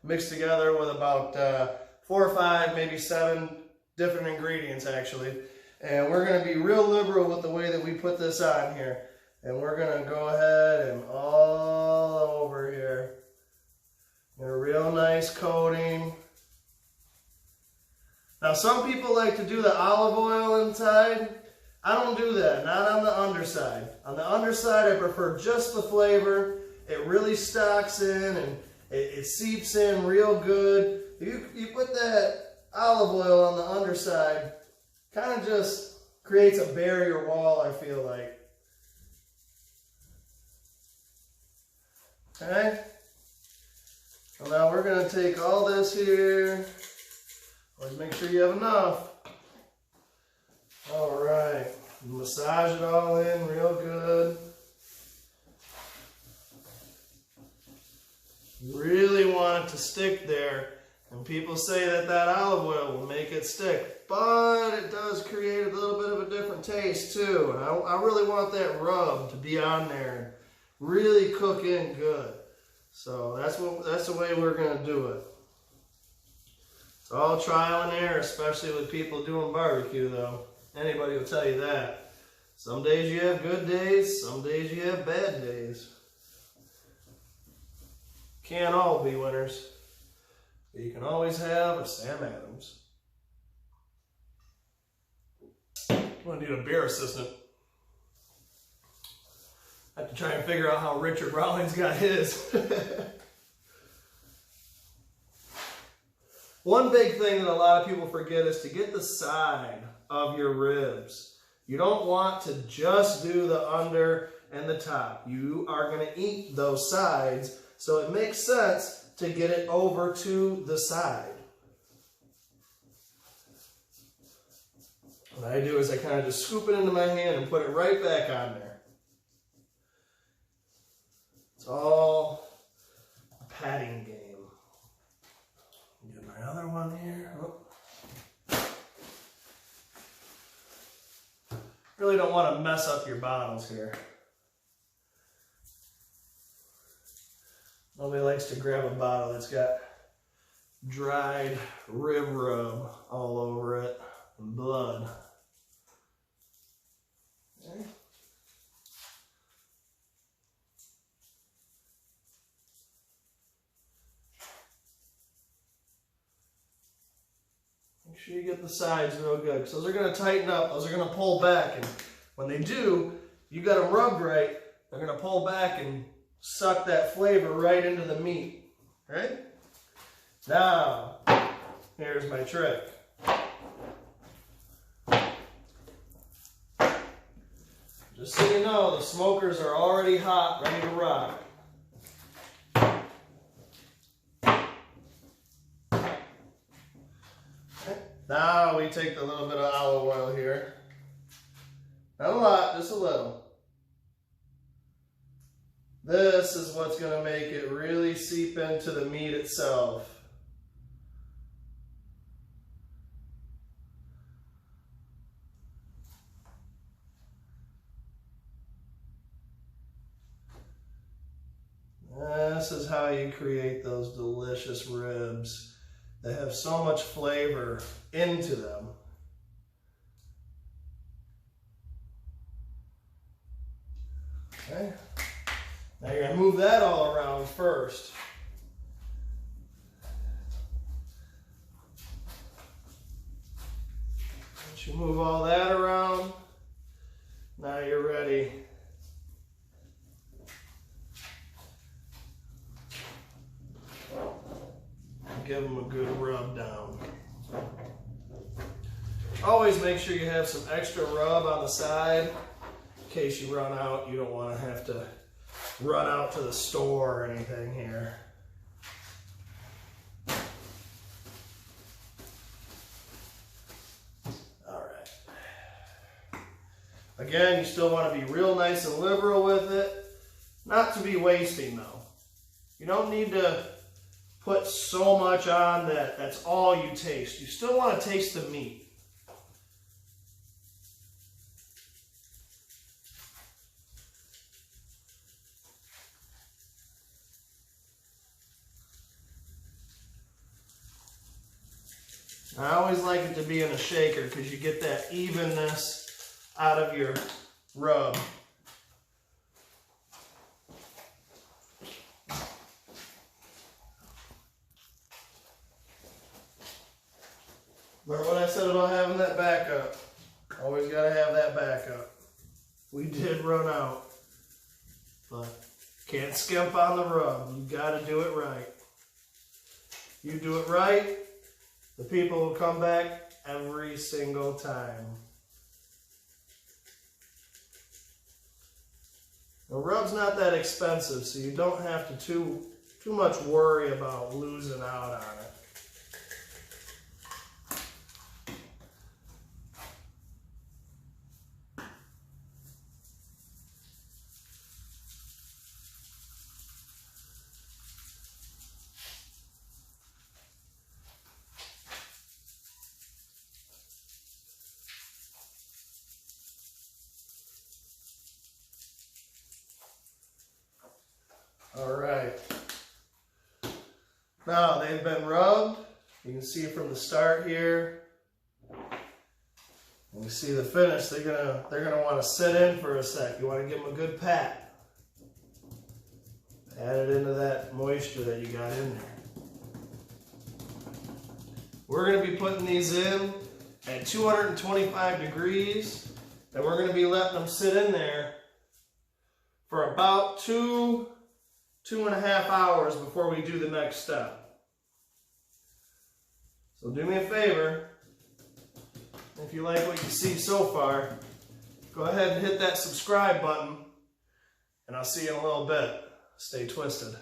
mixed together with about 4 or 5, maybe 7 different ingredients actually. And we're going to be real liberal with the way that we put this on here. And we're going to go ahead and all over here. Get a real nice coating. Now some people like to do the olive oil inside. I don't do that, not on the underside. On the underside I prefer just the flavor. It really stocks in and it seeps in real good. You put that olive oil on the underside, kind of just creates a barrier wall, I feel like. Okay? So now we're going to take all this here. Always make sure you have enough. All right. Massage it all in real good. You really want it to stick there. And people say that that olive oil will make it stick. But it does create a little bit of a different taste too. And I really want that rub to be on there and really cook in good. So that's the way we're going to do it. It's all trial and error, especially with people doing barbecue though. Anybody will tell you that. Some days you have good days, some days you have bad days. Can't all be winners. But you can always have a Sam Adams. I'm going to need a beer assistant. I have to try and figure out how Richard Rawlings got his. One big thing that a lot of people forget is to get the side of your ribs. You don't want to just do the under and the top. You are going to eat those sides, so it makes sense to get it over to the side. What I do is I kind of just scoop it into my hand and put it right back on there. It's all a patting game. Get my other one here. Oh. Really don't want to mess up your bottles here. Nobody likes to grab a bottle that's got dried rib rub all over it and blood. Okay. Make sure you get the sides real good, because those are going to tighten up, those are going to pull back, and when they do, you got them rubbed right, they're going to pull back and suck that flavor right into the meat, right? Now, here's my trick. Just so you know, the smokers are already hot, ready to rock. Okay. Now we take a little bit of olive oil here. Not a lot, just a little. This is what's going to make it really seep into the meat itself. This is how you create those delicious ribs that have so much flavor into them. Okay. Now you're going to move that all around first. Once you move all that around, now you're ready. Give them a good rub down. Always make sure you have some extra rub on the side in case you run out. You don't want to have to run out to the store or anything here. All right. Again, you still want to be real nice and liberal with it. Not to be wasting though. You don't need to put so much on that that's all you taste. You still want to taste the meat. I always like it to be in a shaker because you get that evenness out of your rub. Remember what I said about having that backup? Always got to have that backup. We did run out, but can't skimp on the rub. You got to do it right. You do it right, the people will come back every single time. The rub's not that expensive, so you don't have to too much worry about losing out on it. All right, now they've been rubbed. You can see from the start here. And you see the finish. They're gonna want to sit in for a sec. You want to give them a good pat. Add it into that moisture that you got in there. We're gonna be putting these in at 225 degrees, and we're gonna be letting them sit in there for about 2.5 hours before we do the next step. So do me a favor, if you like what you see so far, go ahead and hit that subscribe button, and I'll see you in a little bit. Stay twisted.